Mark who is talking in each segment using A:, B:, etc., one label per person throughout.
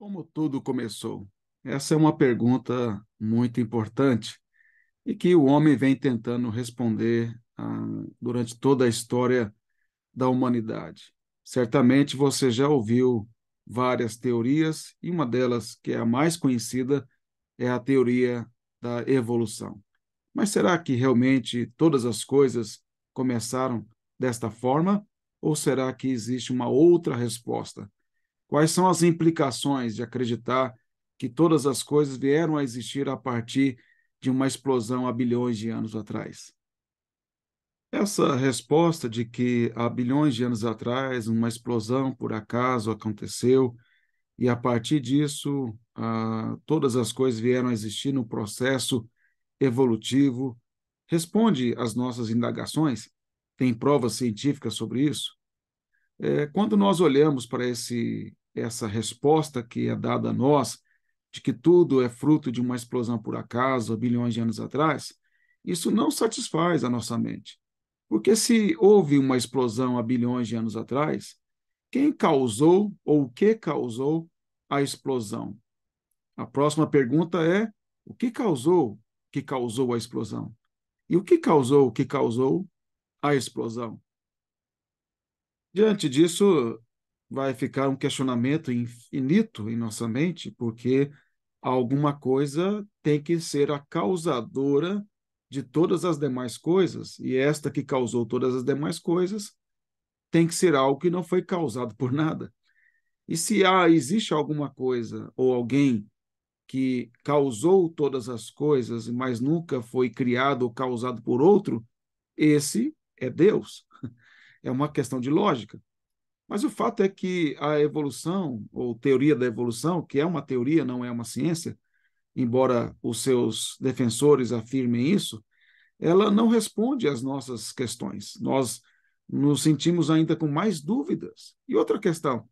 A: Como tudo começou? Essa é uma pergunta muito importante e que o homem vem tentando responder durante toda a história da humanidade. Certamente você já ouviu várias teorias e uma delas, que é a mais conhecida, é a teoria da evolução. Mas será que realmente todas as coisas começaram desta forma? Ou será que existe uma outra resposta? Quais são as implicações de acreditar que todas as coisas vieram a existir a partir de uma explosão há bilhões de anos atrás? Essa resposta de que há bilhões de anos atrás uma explosão por acaso aconteceu e a partir disso todas as coisas vieram a existir no processo evolutivo, responde às nossas indagações? Tem provas científicas sobre isso? Quando nós olhamos para essa resposta que é dada a nós, de que tudo é fruto de uma explosão por acaso, há bilhões de anos atrás, isso não satisfaz a nossa mente. Porque se houve uma explosão há bilhões de anos atrás, quem causou ou o que causou a explosão? A próxima pergunta é: o que causou a explosão? E o que causou a explosão? Diante disso, vai ficar um questionamento infinito em nossa mente, porque alguma coisa tem que ser a causadora de todas as demais coisas, e esta que causou todas as demais coisas tem que ser algo que não foi causado por nada. E se existe alguma coisa ou alguém que causou todas as coisas, mas nunca foi criado ou causado por outro, esse é Deus. É uma questão de lógica. Mas o fato é que a evolução, ou teoria da evolução, que é uma teoria, não é uma ciência, embora os seus defensores afirmem isso, ela não responde às nossas questões. Nós nos sentimos ainda com mais dúvidas. E outra questão: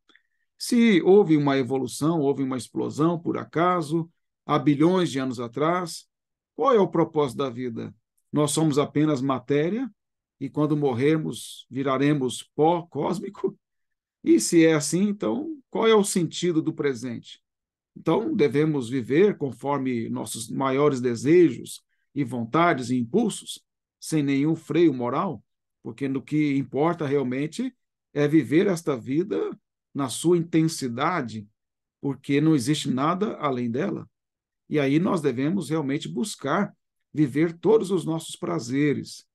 A: se houve uma evolução, houve uma explosão por acaso, há bilhões de anos atrás, qual é o propósito da vida? Nós somos apenas matéria e quando morrermos viraremos pó cósmico? E se é assim, então qual é o sentido do presente? Então devemos viver conforme nossos maiores desejos e vontades e impulsos, sem nenhum freio moral, porque no que importa realmente é viver esta vida na sua intensidade, porque não existe nada além dela. E aí nós devemos realmente buscar viver todos os nossos prazeres.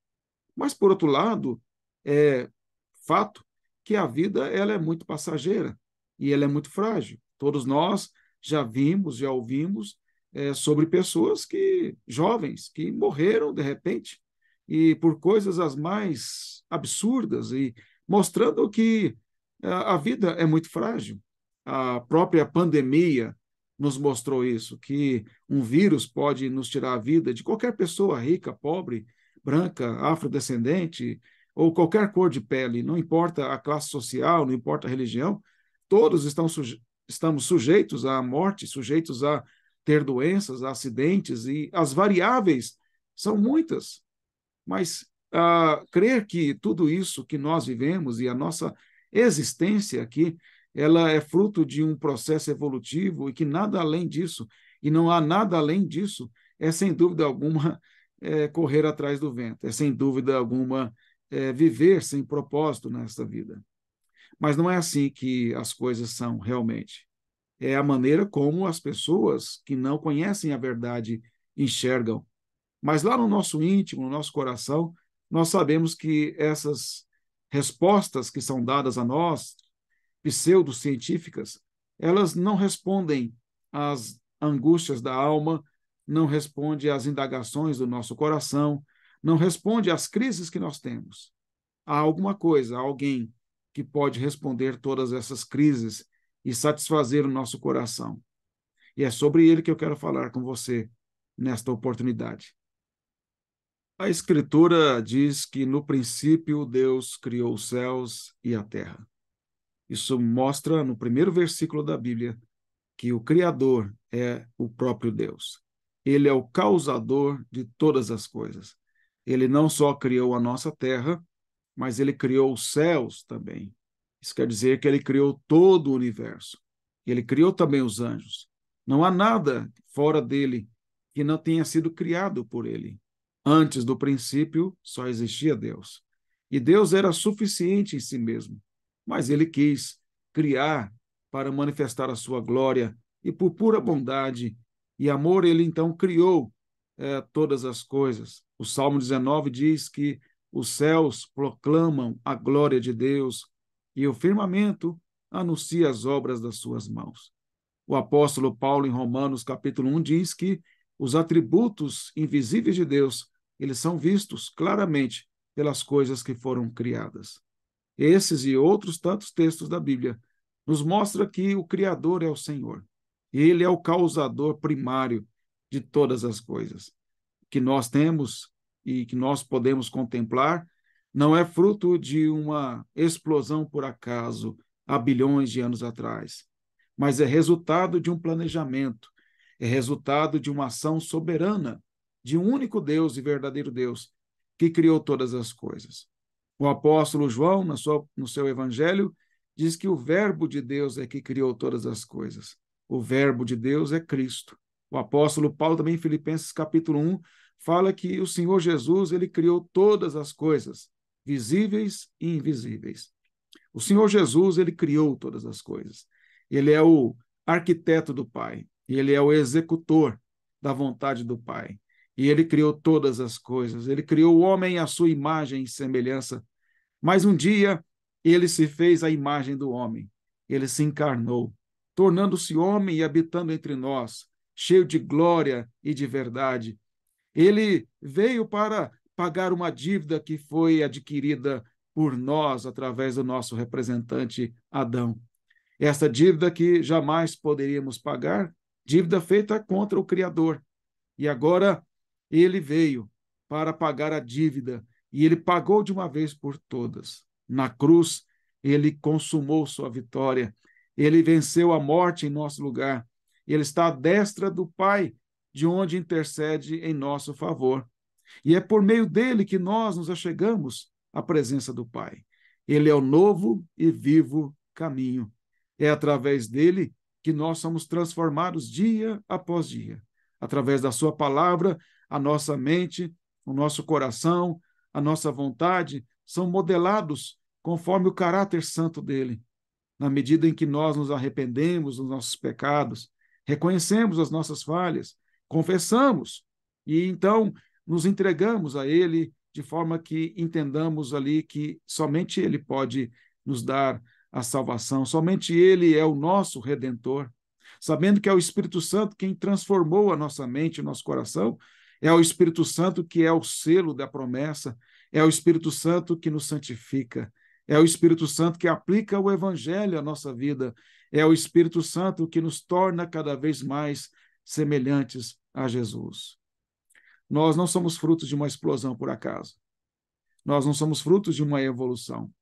A: Mas, por outro lado, é fato que a vida ela é muito passageira e ela é muito frágil. Todos nós já vimos, já ouvimos sobre pessoas jovens, que morreram de repente e por coisas as mais absurdas e mostrando que a vida é muito frágil. A própria pandemia nos mostrou isso, que um vírus pode nos tirar a vida de qualquer pessoa, rica, pobre, branca, afrodescendente, ou qualquer cor de pele, não importa a classe social, não importa a religião, todos estamos sujeitos à morte, sujeitos a ter doenças, a acidentes, e as variáveis são muitas. Mas crer que tudo isso que nós vivemos e a nossa existência aqui, ela é fruto de um processo evolutivo e que nada além disso, e não há nada além disso, é sem dúvida alguma correr atrás do vento, é sem dúvida alguma viver sem propósito nesta vida. Mas não é assim que as coisas são realmente. É a maneira como as pessoas que não conhecem a verdade enxergam. Mas lá no nosso íntimo, no nosso coração, nós sabemos que essas respostas que são dadas a nós, pseudocientíficas, elas não respondem às angústias da alma, não respondem às indagações do nosso coração, não respondem às crises que nós temos. Há alguma coisa, alguém que pode responder todas essas crises e satisfazer o nosso coração. E é sobre ele que eu quero falar com você nesta oportunidade. A Escritura diz que no princípio Deus criou os céus e a terra. Isso mostra no primeiro versículo da Bíblia que o Criador é o próprio Deus. Ele é o causador de todas as coisas. Ele não só criou a nossa terra, mas ele criou os céus também. Isso quer dizer que ele criou todo o universo. Ele criou também os anjos. Não há nada fora dele que não tenha sido criado por ele. Antes do princípio, só existia Deus. E Deus era suficiente em si mesmo, mas ele quis criar para manifestar a sua glória e por pura bondade e amor, ele então criou todas as coisas. O Salmo 19 diz que os céus proclamam a glória de Deus e o firmamento anuncia as obras das suas mãos. O apóstolo Paulo, em Romanos, capítulo 1, diz que os atributos invisíveis de Deus, eles são vistos claramente pelas coisas que foram criadas. Esses e outros tantos textos da Bíblia nos mostram que o Criador é o Senhor. Ele é o causador primário de todas as coisas. Que nós temos e que nós podemos contemplar não é fruto de uma explosão por acaso há bilhões de anos atrás, mas é resultado de um planejamento, é resultado de uma ação soberana de um único Deus e verdadeiro Deus que criou todas as coisas. O apóstolo João, no seu evangelho, diz que o Verbo de Deus é que criou todas as coisas. O Verbo de Deus é Cristo. O apóstolo Paulo, também em Filipenses capítulo 1, fala que o Senhor Jesus, ele criou todas as coisas, visíveis e invisíveis. O Senhor Jesus, ele criou todas as coisas. Ele é o arquiteto do Pai. Ele é o executor da vontade do Pai. E ele criou todas as coisas. Ele criou o homem à sua imagem e semelhança. Mas um dia, ele se fez a imagem do homem. Ele se encarnou, tornando-se homem e habitando entre nós, cheio de glória e de verdade. Ele veio para pagar uma dívida que foi adquirida por nós através do nosso representante Adão. Essa dívida que jamais poderíamos pagar, dívida feita contra o Criador. E agora ele veio para pagar a dívida e ele pagou de uma vez por todas. Na cruz, ele consumou sua vitória. Ele venceu a morte em nosso lugar. Ele está à destra do Pai, de onde intercede em nosso favor. E é por meio dele que nós nos achegamos à presença do Pai. Ele é o novo e vivo caminho. É através dele que nós somos transformados dia após dia. Através da sua palavra, a nossa mente, o nosso coração, a nossa vontade são modelados conforme o caráter santo dele. Na medida em que nós nos arrependemos dos nossos pecados, reconhecemos as nossas falhas, confessamos e então nos entregamos a ele de forma que entendamos ali que somente ele pode nos dar a salvação, somente ele é o nosso redentor, sabendo que é o Espírito Santo quem transformou a nossa mente, o nosso coração, é o Espírito Santo que é o selo da promessa, é o Espírito Santo que nos santifica, é o Espírito Santo que aplica o Evangelho à nossa vida, é o Espírito Santo que nos torna cada vez mais semelhantes a Jesus. Nós não somos frutos de uma explosão por acaso. Nós não somos frutos de uma evolução.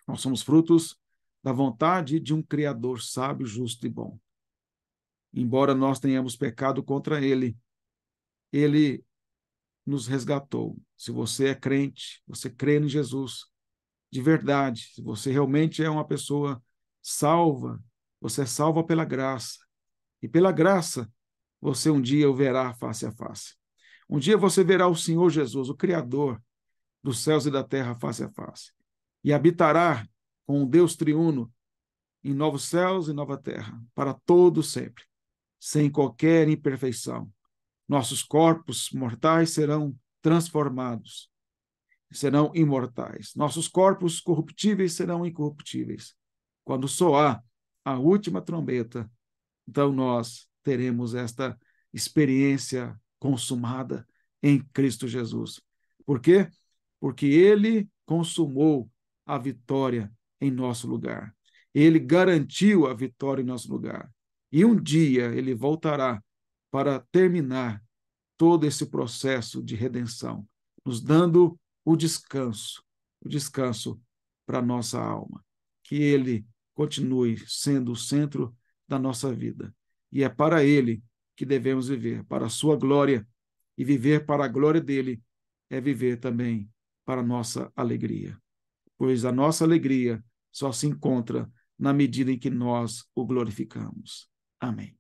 A: Nós somos frutos da vontade de um Criador sábio, justo e bom. Embora nós tenhamos pecado contra ele, ele nos resgatou. Se você é crente, você crê em Jesus, de verdade, se você realmente é uma pessoa salva, você é salva pela graça. E pela graça, você um dia o verá face a face. Um dia você verá o Senhor Jesus, o Criador dos céus e da terra, face a face. E habitará com o Deus triuno em novos céus e nova terra, para todo sempre, sem qualquer imperfeição. Nossos corpos mortais serão transformados, serão imortais. Nossos corpos corruptíveis serão incorruptíveis. Quando soar a última trombeta, então nós teremos esta experiência consumada em Cristo Jesus. Por quê? Porque ele consumou a vitória em nosso lugar. Ele garantiu a vitória em nosso lugar. E um dia ele voltará para terminar todo esse processo de redenção, nos dando o descanso para a nossa alma. Que ele continue sendo o centro da nossa vida. E é para ele que devemos viver, para a sua glória, e viver para a glória dele é viver também para a nossa alegria. Pois a nossa alegria só se encontra na medida em que nós o glorificamos. Amém.